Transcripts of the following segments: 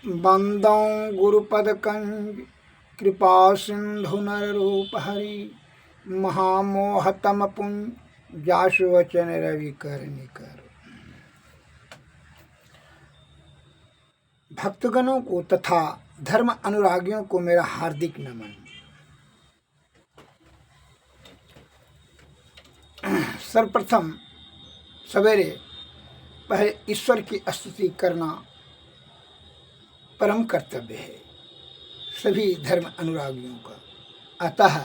बंदौ गुरुपदकंज कृपा सिंधु नररूप हरि महामोहतम पुंज जासु वचन रवि कर निकर। भक्तगणों को तथा धर्म अनुरागियों को मेरा हार्दिक नमन। सर्वप्रथम सवेरे पहले ईश्वर की स्तुति करना परम कर्तव्य है सभी धर्म अनुरागियों का। अतः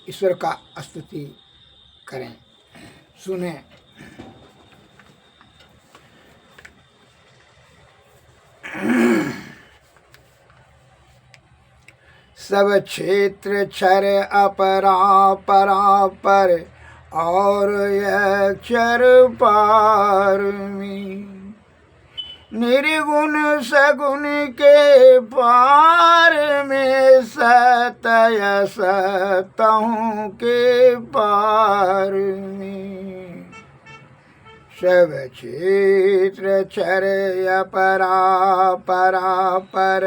ईश्वर का स्तुति करें। सुने। सब क्षेत्र क्षर अपरा परा पर और अक्षर पारमी। निर्गुण सगुण के पार में सतय सतहु के पार में। सब क्षेत्र क्षर अपरा परा पर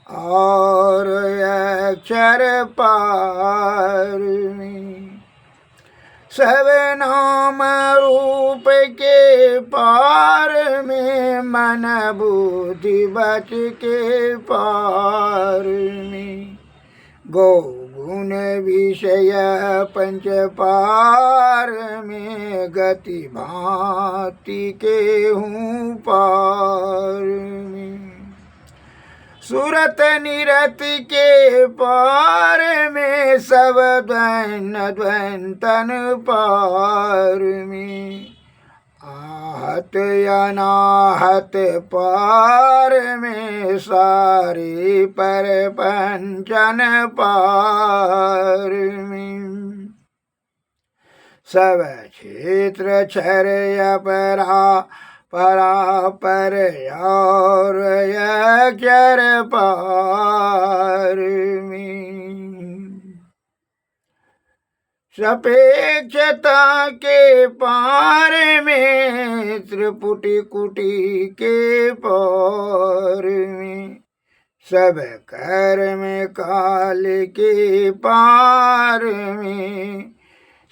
और अक्षर पार में। सब नाम रूप के पार में मन बुद्धि बच के पार में। गौ गुण विषय पंच पार में गति भांति के हूँ पार में। सुरत निरत के पार में सब द्वैतन पार में। आहत अनाहत पार में सारे परपंचन पार में। सब क्षेत्र क्षर अपरा परा पर और अक्षर पार में। सापेक्षता के पार में त्रिपुटी कुटी के पार में। सब कर्म काल के पार में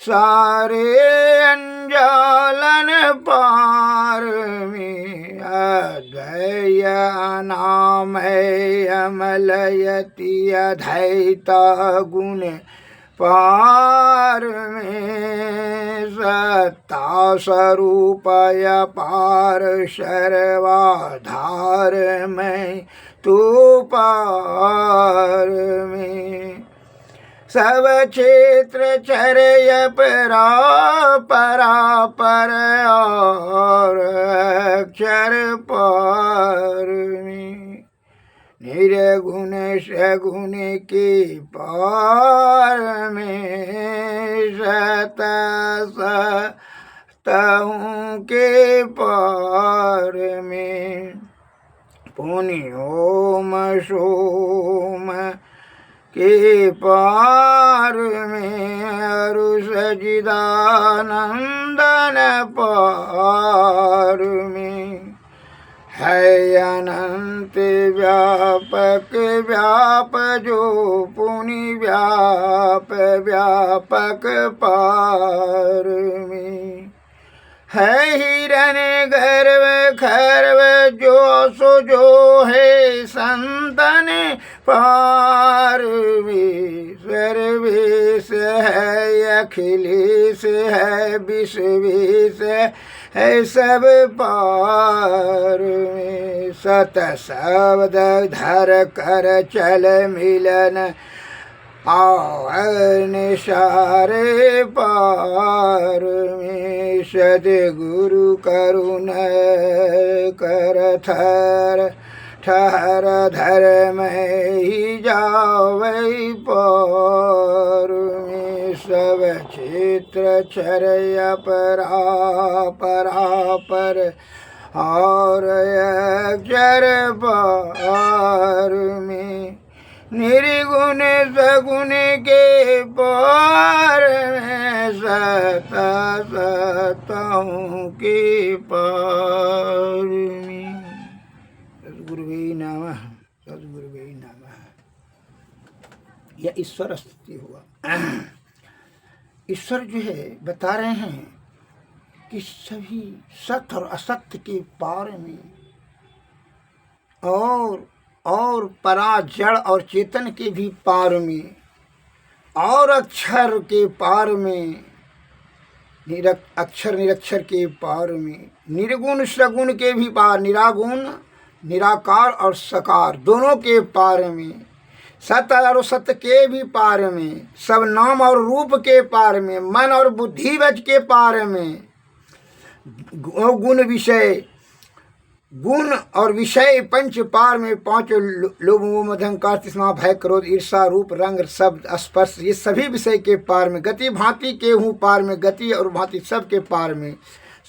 सारे अंजालन पार में। अद्वय अनामय अमलयति अधैता गुण पार में। सत्ता स्वरूपय पार सर्वाधार में तू पार में। सब क्षेत्र क्षर अपरा परा पर और अक्षर पार में। निर्गुण सगुण के पार में सत सतहु के पार में। पुण्योम सोम के पार में अरु सजिदानंदन पार में। है अनंत व्यापक व्याप जो पुनि व्याप व्यापक पार में। है हिरण्य गर्भ खर्व जो सो जो है संतन पार में। सर्वेश है अखिलेश है विश्वेश है सब पार में। सत शब्द धर कर चल मिलन आवन सारे पार में। सद्गुरु करुण कर थर ठहर धर्म ही जावै पार में। सब क्षेत्र क्षर अपरा परा पर और अक्षर पार में। निर्गुण सगुण के पार में सता सतहु के पार में। गुरु सद्गुरुवे नमः, सद्गुरुवे नमः। यह ईश्वर स्तुति हुआ। ईश्वर जो है बता रहे हैं कि सभी सत्य और असत्य के पार में और परा जड़ और चेतन के भी पार में और अक्षर के पार में, अक्षर निरक्षर के पार में, निर्गुण सगुण के भी पार, निरागुण निराकार और सकार दोनों के पार में, सत्य और सत्य के भी पार में, सब नाम और रूप के पार में, मन और बुद्धि वच के पार में, गुण विषय गुण और विषय पंच पार में, पांच लोभ मोह मद अहंकार तृष्णा भय क्रोध ईर्षा रूप रंग शब्द स्पर्श ये सभी विषय के पार में, गति भांति के हूँ पार में, गति और भांति सब के पार में,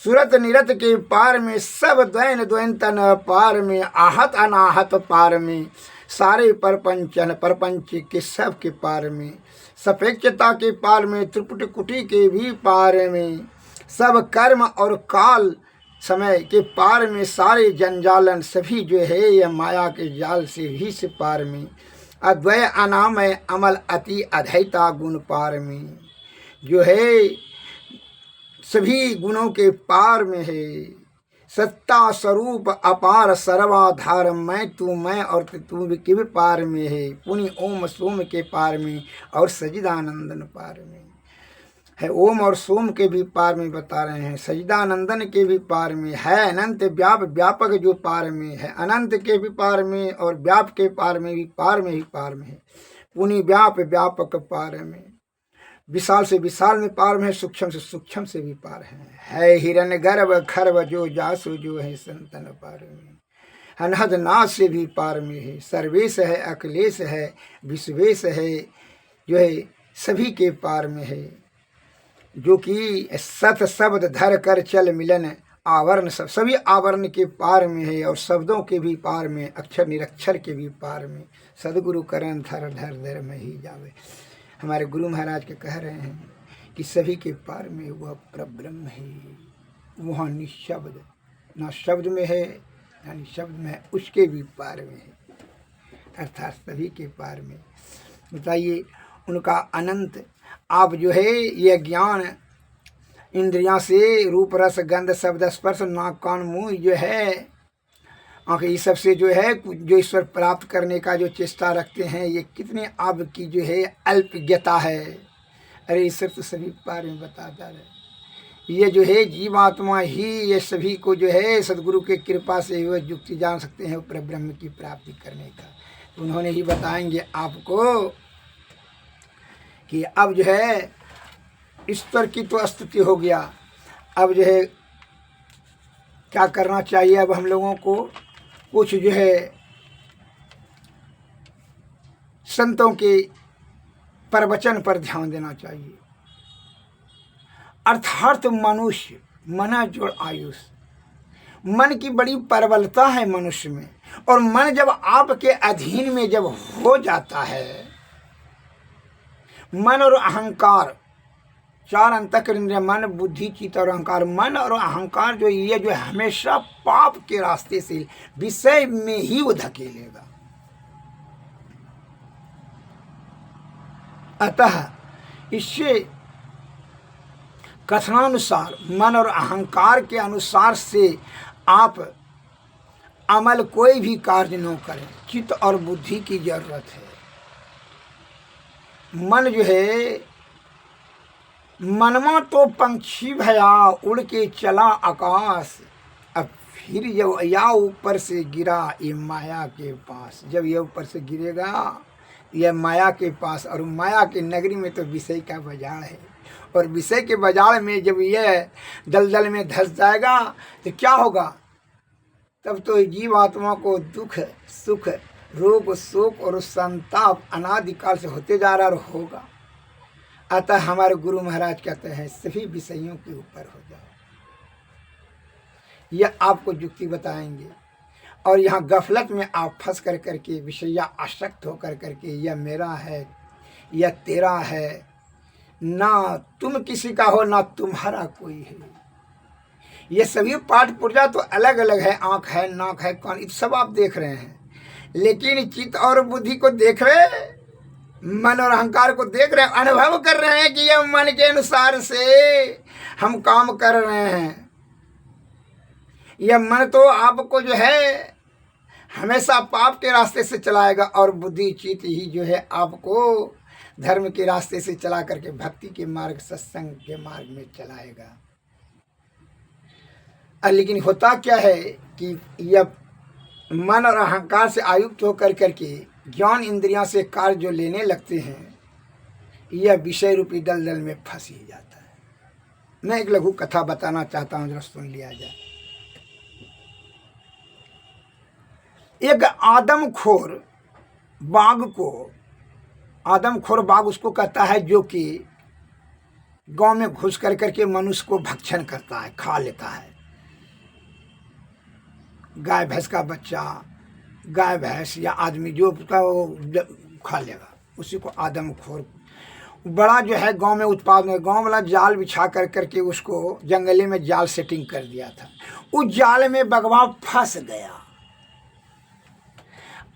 सूरत निरत के पार में, सब द्वैन द्वैंतन पार में, आहत अनाहत पार में, सारे परपंचन परपंच के सब के पार में, सापेक्षता के पार में, त्रिपुट कुटी के भी पार में, सब कर्म और काल समय के पार में, सारे जंजालन सभी जो है यह माया के जाल से भी से पार में, अद्वय अनामय अमल अति अधैता गुण पार में, जो है सभी गुणों के पार में है, सत्ता स्वरूप अपार सर्वाधार, मैं तू मैं और तू के भी पार में है, पुनि ओम सोम के पार में और सजिदानंदन पार में है, ओम और सोम के भी पार में बता रहे हैं, सजिदानंदन के भी पार में है, अनंत व्यापक जो पार में है, अनंत के भी पार में और व्याप के पार में भी पार में ही पार में है, पुनि व्यापक पार में, विशाल से विशाल में पार में है, सूक्ष्म से सूक्ष्म से भी पार है हिरण्य गर्भ खर्व जो जासु जो है संतन पार में, अनहद नाश से भी पार में है, सर्वेश है अखिलेश है विश्वेश है, जो है सभी के पार में है, जो कि सत शब्द धर कर चल मिलन आवरण सभी आवरण के पार में है, और शब्दों के भी पार में, अक्षर निरक्षर के भी पार में, सदगुरु करण धर धर धर में ही जावे। हमारे गुरु महाराज के कह रहे हैं कि सभी के पार में वह परब्रह्म है, वहाँ निशब्द, ना शब्द में है ना निशब्द में है, उसके भी पार में है, अर्थात सभी के पार में। बताइए उनका अनंत आप जो है यह ज्ञान इंद्रियां से रूप रस गंध शब्द स्पर्श नाक कान मुंह जो है आँख ये सब से जो है जो ईश्वर प्राप्त करने का जो चेष्टा रखते हैं, ये कितनी आपकी जो है अल्पज्ञता है। अरे ईश्वर तो सभी पार में बताता है, ये जो है जीवात्मा ही ये सभी को जो है सदगुरु के कृपा से वह युक्ति जान सकते हैं परब्रह्म की प्राप्ति करने का। तो उन्होंने ही बताएंगे आपको कि अब जो है ईश्वर की तो स्तुति हो गया, अब जो है क्या करना चाहिए। अब हम लोगों को कुछ जो है संतों के प्रवचन पर ध्यान देना चाहिए। अर्थात मनुष्य मना जोड़ आयुष, मन की बड़ी प्रबलता है मनुष्य में, और मन जब आपके अधीन में जब हो जाता है, मन और अहंकार चार अंतःकरण मन बुद्धि चित्त और अहंकार, मन और अहंकार जो ये जो हमेशा पाप के रास्ते से विषय में ही वो धकेलेगा। अतः इससे कथनानुसार मन और अहंकार के अनुसार से आप अमल कोई भी कार्य न करें, चित्त और बुद्धि की जरूरत है। मन जो है मनमा तो पंछी भया उड़ के चला आकाश, अब फिर जब या ऊपर से गिरा ये माया के पास, जब ये ऊपर से गिरेगा यह माया के पास, और माया के नगरी में तो विषय का बाजार है, और विषय के बाजार में जब यह दलदल में धंस जाएगा तो क्या होगा, तब तो जीवात्मा को दुख सुख रोग शोक और संताप अनादिकाल से होते जा रहा और होगा। अतः हमारे गुरु महाराज कहते हैं सभी विषयों के ऊपर हो जाओ, यह आपको युक्ति बताएंगे। और यहाँ गफलत में आप फंस कर करके विषया आसक्त होकर करके यह मेरा है यह तेरा है, ना तुम किसी का हो ना तुम्हारा कोई है, ये सभी पाठ पुर्जा तो अलग अलग है, आँख है, नाक है, कान, सब आप देख रहे हैं, लेकिन चित्त और बुद्धि को देख रहे, मन और अहंकार को देख रहे हैं, अनुभव कर रहे हैं कि यह मन के अनुसार से हम काम कर रहे हैं। यह मन तो आपको जो है हमेशा पाप के रास्ते से चलाएगा और बुद्धि चित्त ही जो है आपको धर्म के रास्ते से चला करके भक्ति के मार्ग, सत्संग के मार्ग में चलाएगा। लेकिन होता क्या है कि यह मन और अहंकार से आयुक्त होकर करके ज्ञान इंद्रियां से कार्य जो लेने लगते हैं, यह विषय रूपी दलदल में फंस ही जाता है। मैं एक लघु कथा बताना चाहता हूँ, जरा सुन लिया जाए। एक आदमखोर बाघ उसको कहता है जो कि गांव में घुस कर करके मनुष्य को भक्षण करता है, खा लेता है। गाय भैंस का बच्चा, गाय भैंस या आदमी जो उसका वो खा लेगा, उसी को आदमखोर। बड़ा जो है गांव में उत्पाद में, गांव वाला जाल बिछा कर करके उसको जंगले में जाल सेटिंग कर दिया था। उस जाल में बगवा फंस गया।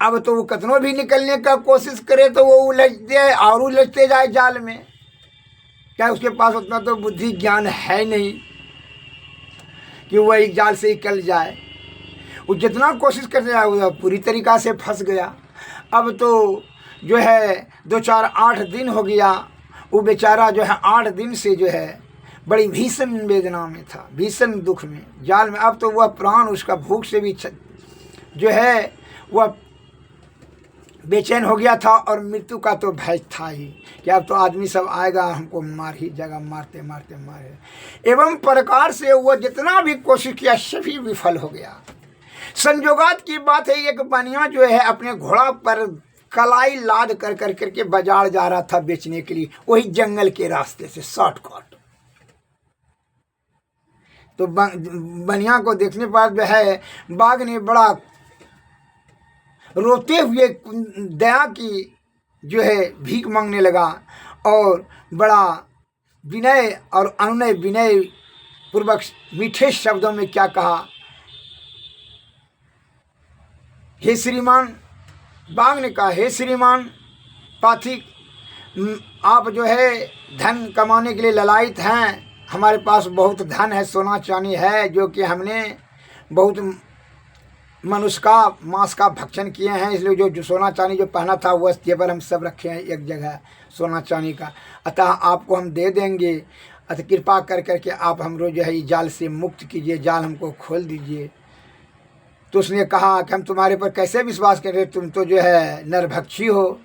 अब तो वो कितनों भी निकलने का कोशिश करे तो वो उलझते जाए जाल में। क्या उसके पास उतना तो बुद्धि ज्ञान है नहीं कि वह एक जाल से निकल जाए। वो जितना कोशिश करते जाए वो पूरी तरीक़ा से फंस गया। अब तो जो है 2-4-8 दिन हो गया, वो बेचारा जो है 8 दिन से जो है बड़ी भीषण वेदना में था, भीषण दुख में, जाल में। अब तो वह प्राण उसका भूख से भी जो है वह बेचैन हो गया था और मृत्यु का तो भय था ही कि अब तो आदमी सब आएगा हमको मार ही जगह, मारते मारते मारे। एवं प्रकार से वह जितना भी कोशिश किया सभी विफल हो गया। संजोगात की बात है, एक बनिया जो है अपने घोड़ा पर कलाई लाद कर कर करके बाजार जा रहा था बेचने के लिए, वही जंगल के रास्ते से शॉर्टकट। तो बनिया को देखने पर जो है बाघ ने बड़ा रोते हुए दया की जो है भीख मांगने लगा और बड़ा विनय और अनुनय विनय पूर्वक मीठे शब्दों में क्या कहा, हे श्रीमान, बाघ ने कहा, हे श्रीमान पाथिक, आप जो है धन कमाने के लिए ललायित हैं। हमारे पास बहुत धन है, सोना चांदी है, जो कि हमने बहुत मनुष्य का मांस का भक्षण किए हैं, इसलिए जो सोना चांदी जो पहना था वह जेवर हम सब रखे हैं एक जगह सोना चांदी का, अतः आपको हम दे देंगे। अतः कृपा कर करके आप हम रोज जो है इस जाल से मुक्त कीजिए, जाल हमको खोल दीजिए। तो उसने कहा कि हम तुम्हारे पर कैसे विश्वास करें, तुम तो जो है नरभक्षी हो,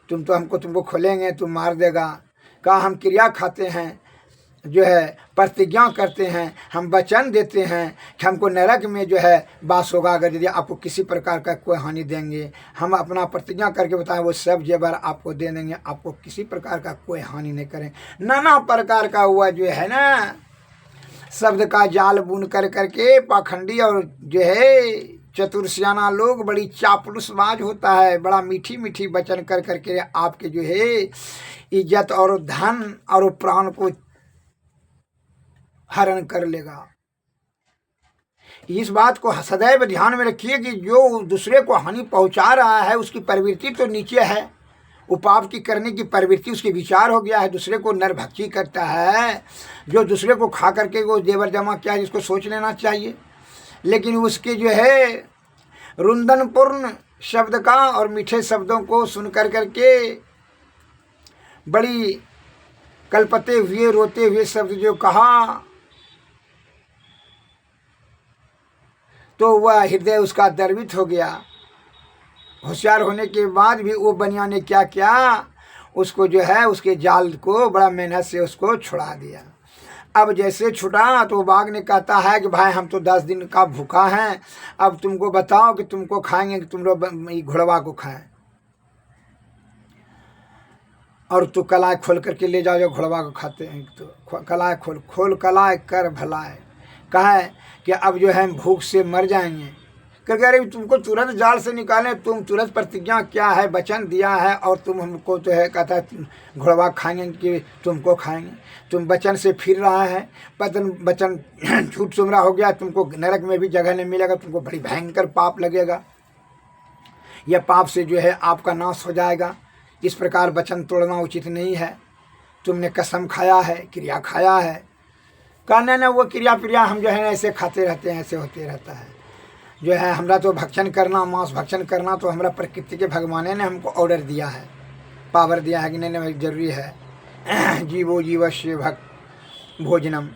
तुमको खोलेंगे, तुम मार देगा। कहा हम क्रिया खाते हैं, जो है प्रतिज्ञा करते हैं, हम वचन देते हैं कि हमको नरक में जो है वास होगा अगर यदि आपको किसी प्रकार का कोई हानि देंगे। हम अपना प्रतिज्ञा करके बताएं वो सब जेवर आपको दे देंगे, आपको किसी प्रकार का कोई हानि नहीं करें। नाना प्रकार का हुआ जो है ना शब्द का जाल बुन कर करके पाखंडी और जो है चतुर्सियाना लोग, बड़ी चापलूसबाज होता है, बड़ा मीठी मीठी वचन कर करके आपके जो है इज्जत और धन और प्राण को हरण कर लेगा। इस बात को सदैव ध्यान में रखिए कि जो दूसरे को हानि पहुंचा रहा है उसकी प्रवृत्ति तो नीचे है, वो पाप की करने की प्रवृत्ति उसके विचार हो गया है, दूसरे को नरभक्षी करता है। जो दूसरे को खा करके वो जेवर जमा किया है, जिसको सोच लेना चाहिए। लेकिन उसके जो है रुंदनपूर्ण शब्द का और मीठे शब्दों को सुन कर करके बड़ी कलपते हुए रोते हुए शब्द जो कहा, तो वह हृदय उसका द्रवित हो गया। होशियार होने के बाद भी वो बनिया ने क्या किया, उसको जो है उसके जाल को बड़ा मेहनत से उसको छुड़ा दिया। अब जैसे छुटा तो बाघ ने कहता है कि भाई हम तो 10 दिन का भूखा हैं, अब तुमको बताओ कि तुमको खाएंगे कि तुम लोग घोड़वा को खाएं, और तो कलाई खोल करके ले जाओ जो घोड़वा को खाते हैं। तो कलाई खोल कलाई कर भलाए, कहा कि अब जो है भूख से मर जाएंगे, क्योंकि अरे तुमको तुरंत जाल से निकालें, तुम तुरंत प्रतिज्ञा क्या है, वचन दिया है, और तुम हमको तो है कहता है घोड़वा खाएंगे कि तुमको खाएंगे। तुम वचन से फिर रहा है, वचन झूठ सुमरा हो गया, तुमको नरक में भी जगह नहीं मिलेगा, तुमको बड़ी भयंकर पाप लगेगा। यह पाप से जो है आपका नाश हो जाएगा। इस प्रकार वचन तोड़ना उचित नहीं है। तुमने कसम खाया है, क्रिया खाया है, कहने न वो क्रिया प्रिया हम जो है ऐसे खाते रहते हैं, ऐसे होते रहता है। जो है हमरा तो भक्षण करना, मांस भक्षण करना तो हमारा प्रकृति के भगवान ने हमको ऑर्डर दिया है, पावर दिया है कि नहीं नहीं जरूरी है। जीवो जीवस्य भक्त भोजनम,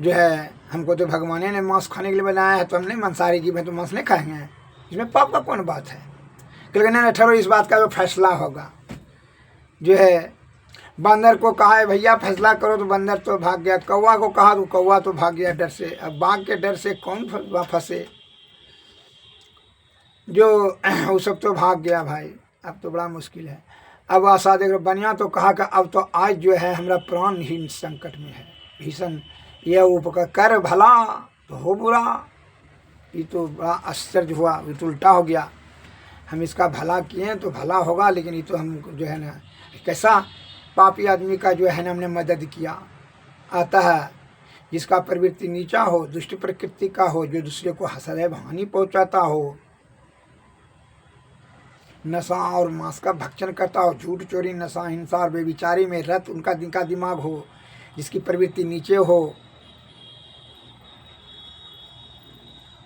जो है हमको तो भगवान ने मांस खाने के लिए बनाया है, तो हम नहीं मांसाहारी जीव हैं तो मांस नहीं खाएंगे, इसमें पाप का कौन बात है। क्योंकि नहीं ठहरो, इस बात का जो फैसला होगा। जो है बंदर को कहा है भैया फैसला करो, तो बंदर तो भाग गया। कौवा को कहा तो कौवा तो भाग गया डर से। अब बाघ के डर से कौन फंसे, जो वो सब तो भाग गया भाई। अब तो बड़ा मुश्किल है। अब आशा देख बनिया तो कहा कि अब तो आज जो है हमारा प्राण ही संकट में है भीषण, यह उपकार कर भला तो हो बुरा। ये तो बड़ा आश्चर्य हुआ, ये तो उल्टा हो गया। हम इसका भला किए तो भला होगा, लेकिन ये तो हम जो है ना कैसा पापी आदमी का जो है ना हमने मदद किया। आता है जिसका प्रवृत्ति नीचा हो, दुष्ट प्रकृति का हो, जो दूसरे को सदैव हानि पहुंचाता हो, नशा और मांस का भक्षण करता हो, झूठ चोरी नशा हिंसा और बेविचारी में रत उनका दिमाग हो, जिसकी प्रवृत्ति नीचे हो,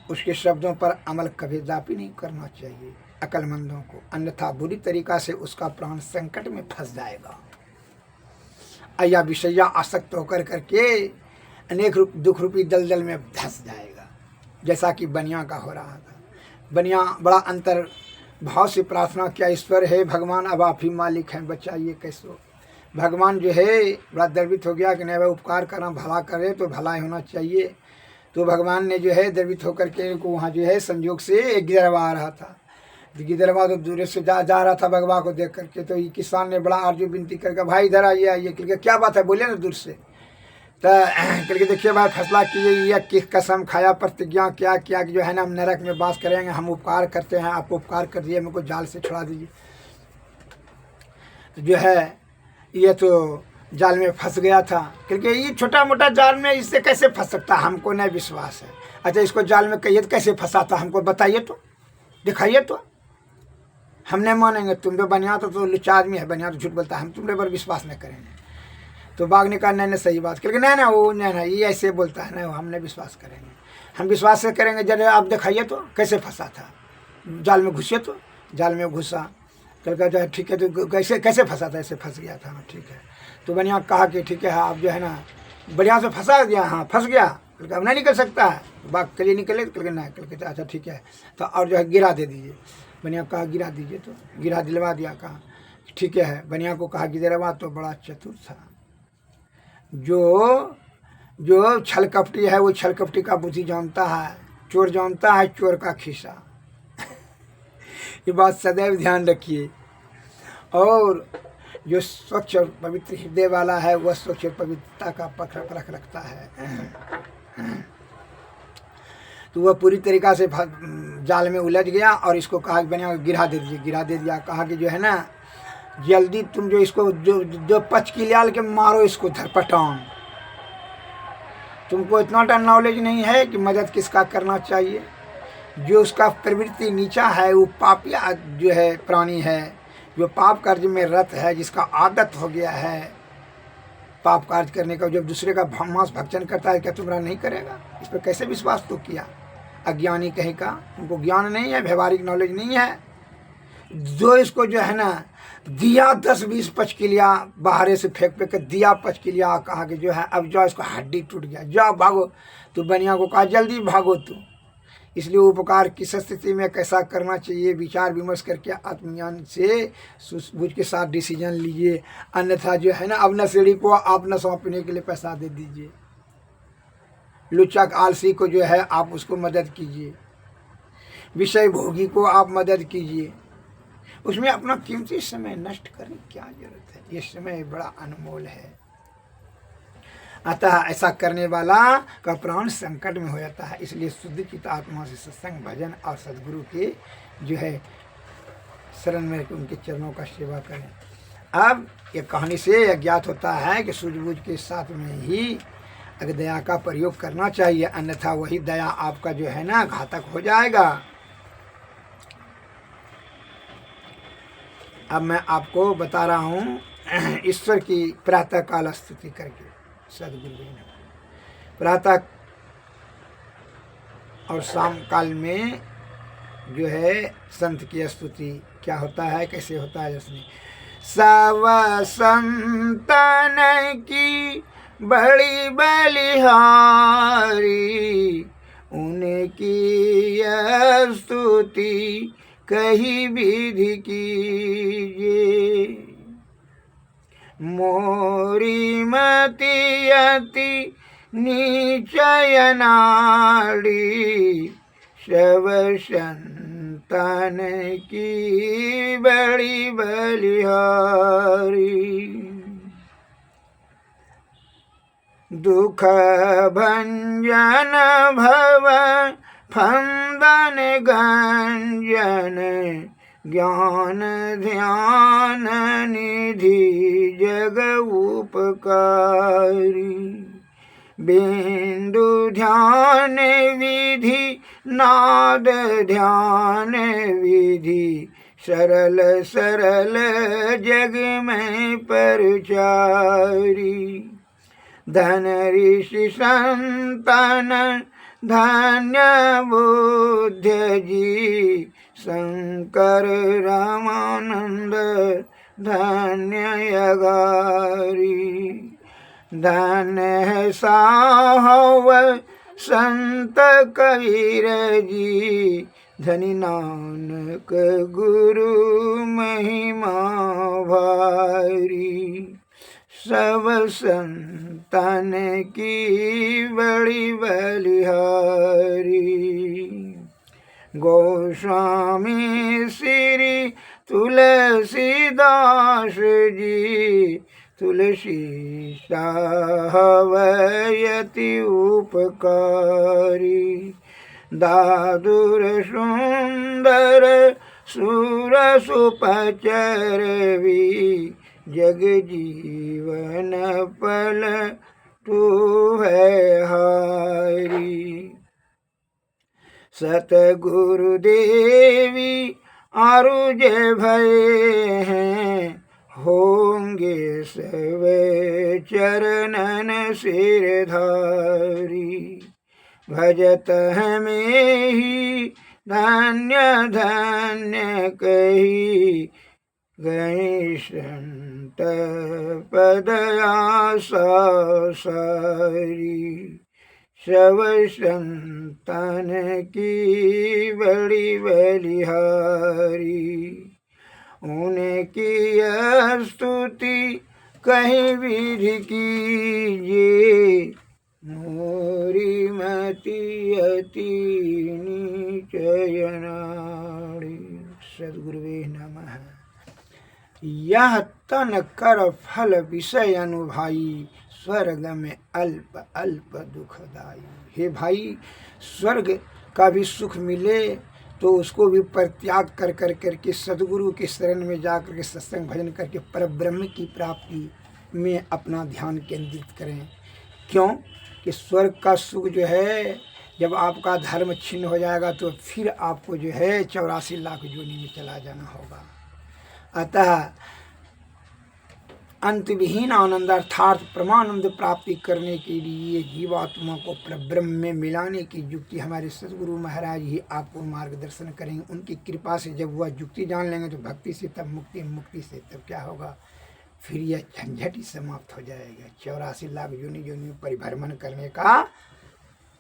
उसके शब्दों पर अमल कभी दापी नहीं करना चाहिए अक्लमंदों को, अन्यथा बुरी तरीका से उसका प्राण संकट में फंस जाएगा। अया विषया आसक्त होकर करके अनेक दुख रूपी दलदल में धंस जाएगा, जैसा कि बनिया का हो रहा था। बनिया बड़ा अंतर भाव से प्रार्थना किया, ईश्वर है भगवान अब आप ही मालिक हैं, बचाइए कैसो। भगवान जो है बड़ा द्रवित हो गया कि नहीं भाई उपकार करना, भला करे तो भला ही होना चाहिए। तो भगवान ने जो है द्रवित होकर के को वहाँ जो है संयोग से एक गिरवा आ रहा था। गिरवा तो दूर से जा रहा था भगवान को देख करके। तो ये किसान ने बड़ा आरजू विनती करके भाई इधर आइए आइए, क्योंकि क्या बात है बोले ना दूर से। तो करके देखिए भाई फैसला किए, यह किस कसम खाया, प्रतिज्ञा क्या किया कि जो है ना हम नरक में वास करेंगे, हम उपकार करते हैं, आप उपकार कर दिए, हमको जाल से छुड़ा दीजिए। तो जो है ये तो जाल में फंस गया था, क्योंकि ये छोटा मोटा जाल में इससे कैसे फंस सकता, हमको नहीं विश्वास है। अच्छा इसको जाल में कहिए कैसे फंसाता, हमको बताइए तो, दिखाइए तो, हम नहीं मानेंगे। तुम तो बनिया तो लुच्चा आदमी है, बनिया तो झूठ बोलता है, हम तुम्हारे पर विश्वास नहीं करेंगे। तो बाघ ने कहा नहीं सही बात, क्योंकि नहीं वो नहीं ये ऐसे बोलता है, नहीं हम नहीं विश्वास करेंगे। हम विश्वास से करेंगे जब आप दिखाइए तो कैसे फंसा था, जाल में घुसे तो जाल में घुसा। कल जो है ठीक है, तो कैसे फंसा था, ऐसे फंस गया था, ठीक है। तो बनिया कहा कि ठीक है आप जो है ना बढ़िया से फंसा दिया, हाँ फंस गया, कल अब नहीं निकल सकता है। बाघ के लिए निकले, कल नहीं, कल अच्छा ठीक है तो और जो है गिरा दे दीजिए। बनिया कहा गिरा दीजिए, तो गिरा दिलवा दिया। कहा ठीक है, बनिया को कहा गिरवा। तो बड़ा चतुर था, जो छल कपटी है वो छल कपटी का बुद्धि जानता है, चोर जानता है चोर का खिस्सा। ये बात सदैव ध्यान रखिए। और जो स्वच्छ और पवित्र हृदय वाला है वह स्वच्छ और पवित्रता का परख रखता है। तो वह पूरी तरीक़ा से जाल में उलझ गया और इसको कहा कि बनिया गिरा दे दीजिए, गिरा दे दिया। कहा कि जो है ना जल्दी तुम जो इसको जो पच की लियाल के मारो इसको धरपटान। तुमको इतना नॉलेज नहीं है कि मदद किसका करना चाहिए। जो उसका प्रवृत्ति नीचा है वो पापी जो है प्राणी है, जो पाप कार्य में रत है, जिसका आदत हो गया है पाप कार्य करने का। जब दूसरे का मांस भक्षण करता है क्या तुम्हारा नहीं करेगा? इस पर कैसे विश्वास तो किया? अज्ञानी कहीं का, उनको ज्ञान नहीं है, व्यवहारिक नॉलेज नहीं है। जो इसको जो है ना दिया 10-20 पचकिलिया बाहरे से फेंक कर दिया पचकिलिया। कहा कि जो है अब जाओ, इसको हड्डी टूट गया, जाओ भागो। तो बनिया को कहा जल्दी भागो तू। इसलिए उपकार किस स्थिति में कैसा करना चाहिए विचार विमर्श करके आत्मज्ञान से सूझबूझ के साथ डिसीजन लीजिए। अन्यथा जो है ना अब नशेड़ी को आप न सौंपने के लिए पैसा दे दीजिए, लुच्चा आलसी को जो है आप उसको मदद कीजिए, विषय भोगी को आप मदद कीजिए। उसमें अपना कीमती समय नष्ट करने की क्या जरूरत है? ये समय बड़ा अनमोल है। अतः ऐसा करने वाला का प्राण संकट में हो जाता है। इसलिए शुद्ध चित्त आत्मा से सत्संग भजन और सदगुरु के जो है शरण में उनके चरणों का सेवा करें। अब ये कहानी से ज्ञात होता है कि सूझबूझ के साथ में ही अगर दया का प्रयोग करना चाहिए, अन्यथा वही दया आपका जो है ना घातक हो जाएगा। अब मैं आपको बता रहा हूँ ईश्वर की प्रातः काल स्तुति करके। सदगुरु ने प्रातः और शाम काल में जो है संत की स्तुति क्या होता है, कैसे होता है। उसने सब संतन की बड़ी बलिहारी, उनकी स्तुति कही विधि कीजिए। मोरी मति अति नीचय नाड़ी, शव संतन की बड़ी बलिहारी। दुख भंजन भव फंदन गंजन, ज्ञान ध्यान निधि जग उपकारी। बिंदु ध्यान विधि नाद ध्यान विधि, सरल सरल जग में परचारी। धन ऋषि संतन धन्य बुद्ध जी, शंकर रामानंद धन्य यगारी। धन है साहव संत कबीर जी, धनी नानक गुरु महिमा भारी। सब संतन की बड़ी बलिहारी। गोस्वामी श्री तुलसीदास जी, तुलसी साहवयति उपकारी। दादुर सुंदर सुर सुपचरवी, जग जीवन पल तू है हारी। सतगुरु देवी आरुज भय हैं, होंगे सब चरणन सिरधारी। भजत हमें ही धन्य धन्य कही, गए संत पद आशा सारी। सब संतन की बड़ी बलिहारी, उनकी स्तुति कहीं विधि कीजिए। मोरी मति अति नीचय नाड़ी। सद्गुरुवे नमः। यह तन कर फल विषय अनुभाई, स्वर्ग में अल्प अल्प दुखदाई। हे भाई, स्वर्ग का भी सुख मिले तो उसको भी परित्याग कर कर करके सदगुरु के शरण में जा करके सत्संग भजन करके परब्रह्म की प्राप्ति में अपना ध्यान केंद्रित करें। क्यों कि स्वर्ग का सुख जो है, जब आपका धर्म छिन्न हो जाएगा तो फिर आपको जो है 84 लाख योनि में चला जाना होगा। अतः अंत विहीन आनंद अर्थात परमानंद प्राप्ति करने के लिए जीवात्मा को परब्रह्म में मिलाने की युक्ति हमारे सद्गुरु महाराज ही आपको मार्गदर्शन करेंगे। उनकी कृपा से जब वह युक्ति जान लेंगे तो भक्ति से तब मुक्ति, मुक्ति से तब क्या होगा, फिर यह झंझट ही समाप्त हो जाएगा। 84 लाख योनि में परिभ्रमण करने का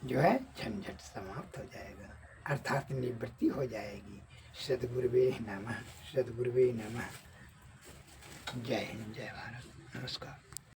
जो है झंझट समाप्त हो जाएगा, अर्थात निवृत्ति हो जाएगी। सद्गुरुवे नमः, सद्गुरुवे नमः। जय हिंद, जय भारत, नमस्कार।